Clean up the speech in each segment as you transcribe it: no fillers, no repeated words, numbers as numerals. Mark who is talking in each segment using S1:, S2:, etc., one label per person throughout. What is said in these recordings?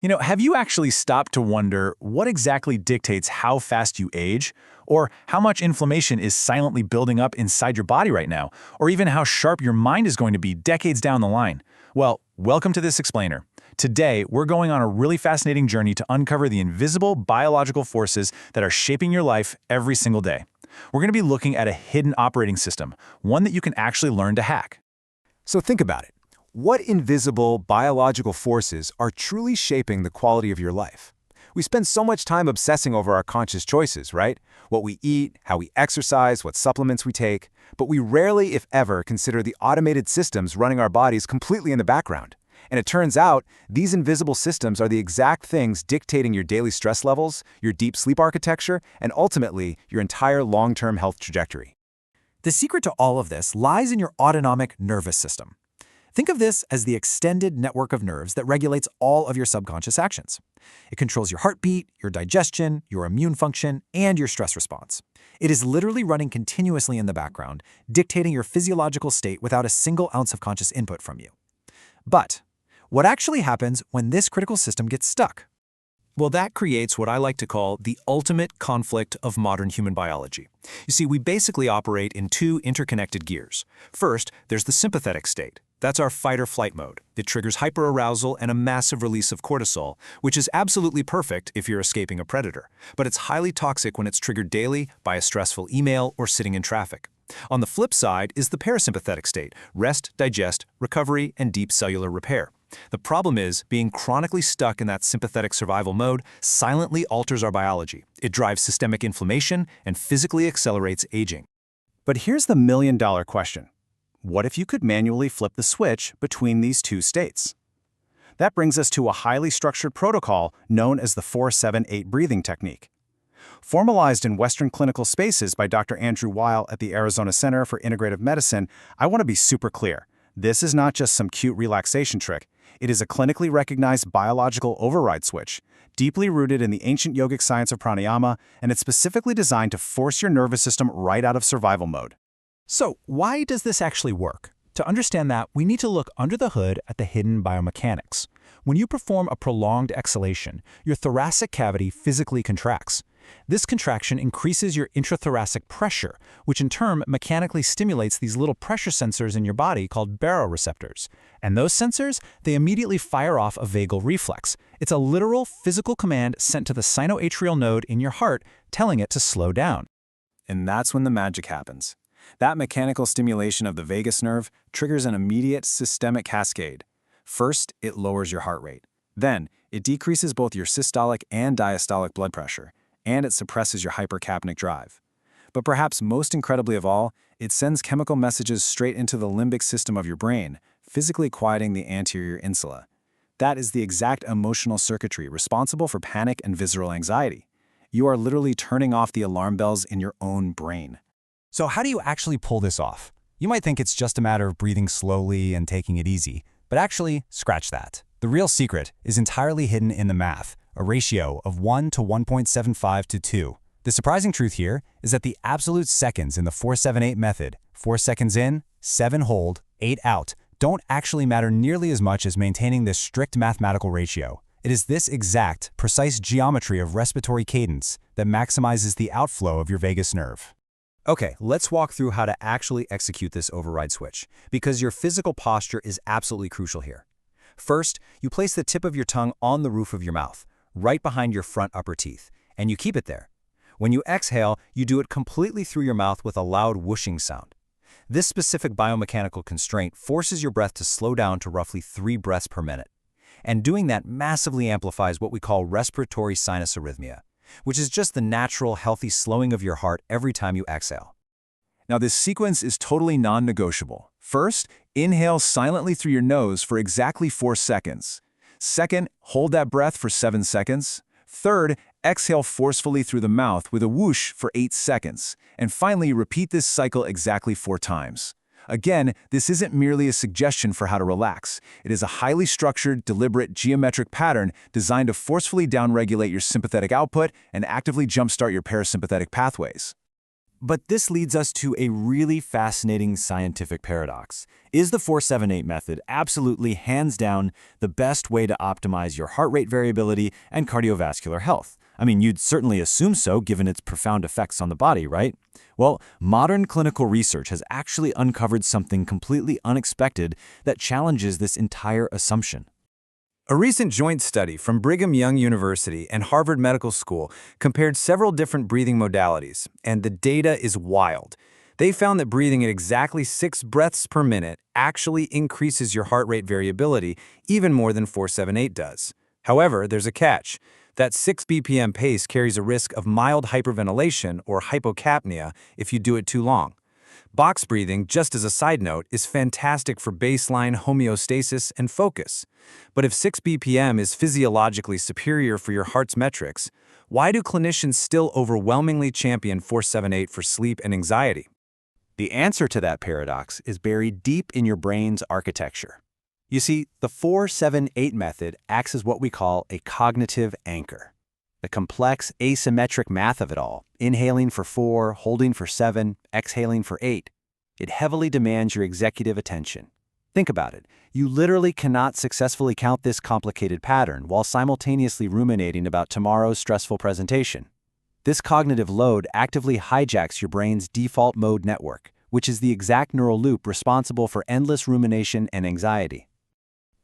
S1: Have you actually stopped to wonder what exactly dictates how fast you age? Or how much inflammation is silently building up inside your body right now? Or even how sharp your mind is going to be decades down the line? Well, welcome to this explainer. Today, we're going on a really fascinating journey to uncover the invisible biological forces that are shaping your life every single day. We're going to be looking at a hidden operating system, one that you can actually learn to hack.
S2: So think about it. What invisible biological forces are truly shaping the quality of your life? We spend so much time obsessing over our conscious choices, right? What we eat, how we exercise, what supplements we take, but we rarely, if ever, consider the automated systems running our bodies completely in the background. And it turns out, these invisible systems are the exact things dictating your daily stress levels, your deep sleep architecture, and ultimately, your entire long-term health trajectory.
S3: The secret to all of this lies in your autonomic nervous system. Think of this as the extended network of nerves that regulates all of your subconscious actions. It controls your heartbeat, your digestion, your immune function, and your stress response. It is literally running continuously in the background, dictating your physiological state without a single ounce of conscious input from you. But what actually happens when this critical system gets stuck? Well, that creates what I like to call the ultimate conflict of modern human biology. You see, we basically operate in two interconnected gears. First, there's the sympathetic state. That's our fight-or-flight mode. It triggers hyperarousal and a massive release of cortisol, which is absolutely perfect if you're escaping a predator. But it's highly toxic when it's triggered daily by a stressful email or sitting in traffic. On the flip side is the parasympathetic state: rest, digest, recovery, and deep cellular repair. The problem is, being chronically stuck in that sympathetic survival mode silently alters our biology. It drives systemic inflammation and physically accelerates aging.
S2: But here's the million-dollar question. What if you could manually flip the switch between these two states? That brings us to a highly structured protocol known as the 4-7-8 breathing technique. Formalized in Western clinical spaces by Dr. Andrew Weil at the Arizona Center for Integrative Medicine, I want to be super clear. This is not just some cute relaxation trick. It is a clinically recognized biological override switch, deeply rooted in the ancient yogic science of pranayama, and it's specifically designed to force your nervous system right out of survival mode.
S3: So, why does this actually work? To understand that, we need to look under the hood at the hidden biomechanics. When you perform a prolonged exhalation, your thoracic cavity physically contracts. This contraction increases your intrathoracic pressure, which in turn mechanically stimulates these little pressure sensors in your body called baroreceptors. And those sensors, they immediately fire off a vagal reflex. It's a literal physical command sent to the sinoatrial node in your heart, telling it to slow down.
S2: And that's when the magic happens. That mechanical stimulation of the vagus nerve triggers an immediate systemic cascade. First, it lowers your heart rate. Then, it decreases both your systolic and diastolic blood pressure, and it suppresses your hypercapnic drive. But perhaps most incredibly of all, it sends chemical messages straight into the limbic system of your brain, physically quieting the anterior insula. That is the exact emotional circuitry responsible for panic and visceral anxiety. You are literally turning off the alarm bells in your own brain.
S3: So how do you actually pull this off? You might think it's just a matter of breathing slowly and taking it easy, but actually, scratch that. The real secret is entirely hidden in the math, a ratio of 1 to 1.75 to 2. The surprising truth here is that the absolute seconds in the 4-7-8 method, 4 seconds in, 7 hold, 8 out, don't actually matter nearly as much as maintaining this strict mathematical ratio. It is this exact, precise geometry of respiratory cadence that maximizes the outflow of your vagus nerve. Okay, let's walk through how to actually execute this override switch, because your physical posture is absolutely crucial here. First, you place the tip of your tongue on the roof of your mouth, right behind your front upper teeth, and you keep it there. When you exhale, you do it completely through your mouth with a loud whooshing sound. This specific biomechanical constraint forces your breath to slow down to roughly 3 breaths per minute. And doing that massively amplifies what we call respiratory sinus arrhythmia, which is just the natural, healthy slowing of your heart every time you exhale.
S1: Now, this sequence is totally non-negotiable. First, inhale silently through your nose for exactly 4 seconds. Second, hold that breath for 7 seconds. Third, exhale forcefully through the mouth with a whoosh for 8 seconds. And finally, repeat this cycle exactly 4 times. Again, this isn't merely a suggestion for how to relax. It is a highly structured, deliberate, geometric pattern designed to forcefully downregulate your sympathetic output and actively jumpstart your parasympathetic pathways.
S2: But this leads us to a really fascinating scientific paradox. Is the 478 method absolutely hands down the best way to optimize your heart rate variability and cardiovascular health? I mean, you'd certainly assume so given its profound effects on the body, right? Well, modern clinical research has actually uncovered something completely unexpected that challenges this entire assumption. A recent joint study from Brigham Young University and Harvard Medical School compared several different breathing modalities, and the data is wild. They found that breathing at exactly 6 breaths per minute actually increases your heart rate variability even more than 478 does. However, there's a catch. That 6 BPM pace carries a risk of mild hyperventilation or hypocapnia if you do it too long. Box breathing, just as a side note, is fantastic for baseline homeostasis and focus. But if 6 BPM is physiologically superior for your heart's metrics, why do clinicians still overwhelmingly champion 478 for sleep and anxiety? The answer to that paradox is buried deep in your brain's architecture. You see, the 478 method acts as what we call a cognitive anchor. The complex asymmetric math of it all, inhaling for 4, holding for 7, exhaling for 8, it heavily demands your executive attention. Think about it. You literally cannot successfully count this complicated pattern while simultaneously ruminating about tomorrow's stressful presentation. This cognitive load actively hijacks your brain's default mode network, which is the exact neural loop responsible for endless rumination and anxiety.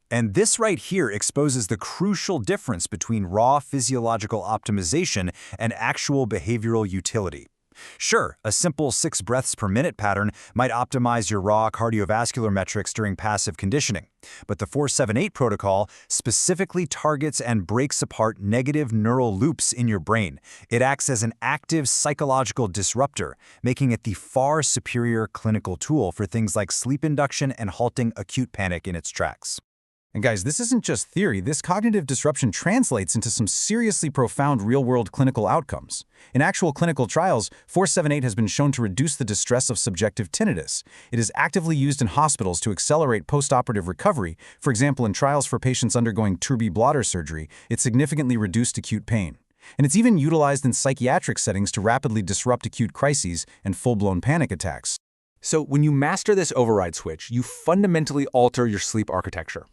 S1: And this right here exposes the crucial difference between raw physiological optimization and actual behavioral utility. Sure, a simple 6 breaths per minute pattern might optimize your raw cardiovascular metrics during passive conditioning, but the 478 protocol specifically targets and breaks apart negative neural loops in your brain. It acts as an active psychological disruptor, making it the far superior clinical tool for things like sleep induction and halting acute panic in its tracks. And guys, this isn't just theory. This cognitive disruption translates into some seriously profound real-world clinical outcomes. In actual clinical trials, 478 has been shown to reduce the distress of subjective tinnitus. It is actively used in hospitals to accelerate postoperative recovery. For example, in trials for patients undergoing TURBI bladder surgery, it significantly reduced acute pain. And it's even utilized in psychiatric settings to rapidly disrupt acute crises and full-blown panic attacks. So when you master this override switch, you fundamentally alter your sleep architecture.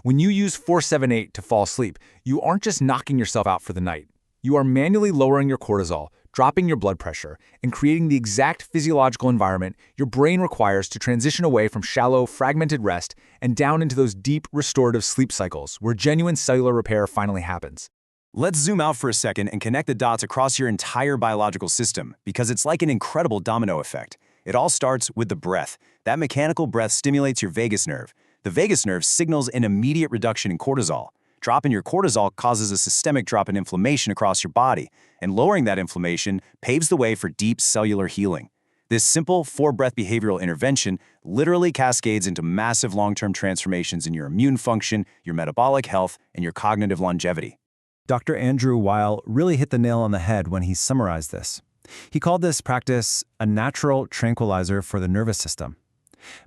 S1: When you use 478 to fall asleep, you aren't just knocking yourself out for the night. You are manually lowering your cortisol, dropping your blood pressure, and creating the exact physiological environment your brain requires to transition away from shallow, fragmented rest and down into those deep, restorative sleep cycles where genuine cellular repair finally happens.
S2: Let's zoom out for a second and connect the dots across your entire biological system, because it's like an incredible domino effect. It all starts with the breath. That mechanical breath stimulates your vagus nerve. The vagus nerve signals an immediate reduction in cortisol. Drop in your cortisol causes a systemic drop in inflammation across your body, and lowering that inflammation paves the way for deep cellular healing. This simple 4-breath behavioral intervention literally cascades into massive long-term transformations in your immune function, your metabolic health, and your cognitive longevity. Dr. Andrew Weil really hit the nail on the head when he summarized this. He called this practice a natural tranquilizer for the nervous system.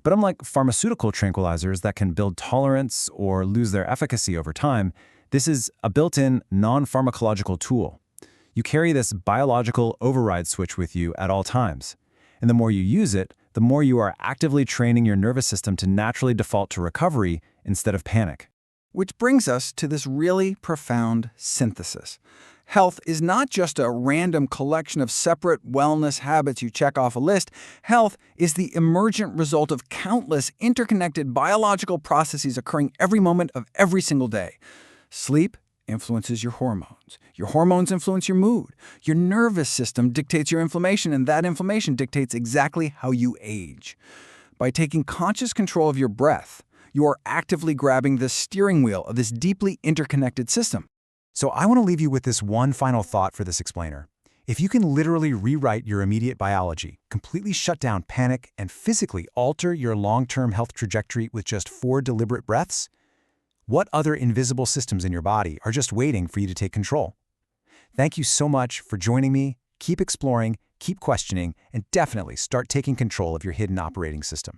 S2: But unlike pharmaceutical tranquilizers that can build tolerance or lose their efficacy over time, this is a built-in non-pharmacological tool. You carry this biological override switch with you at all times. And the more you use it, the more you are actively training your nervous system to naturally default to recovery instead of panic.
S4: Which brings us to this really profound synthesis. Health is not just a random collection of separate wellness habits you check off a list. Health is the emergent result of countless interconnected biological processes occurring every moment of every single day. Sleep influences your hormones. Your hormones influence your mood. Your nervous system dictates your inflammation, and that inflammation dictates exactly how you age. By taking conscious control of your breath, you are actively grabbing the steering wheel of this deeply interconnected system.
S1: So I want to leave you with this one final thought for this explainer. If you can literally rewrite your immediate biology, completely shut down panic, and physically alter your long-term health trajectory with just 4 deliberate breaths, what other invisible systems in your body are just waiting for you to take control? Thank you so much for joining me. Keep exploring, keep questioning, and definitely start taking control of your hidden operating system.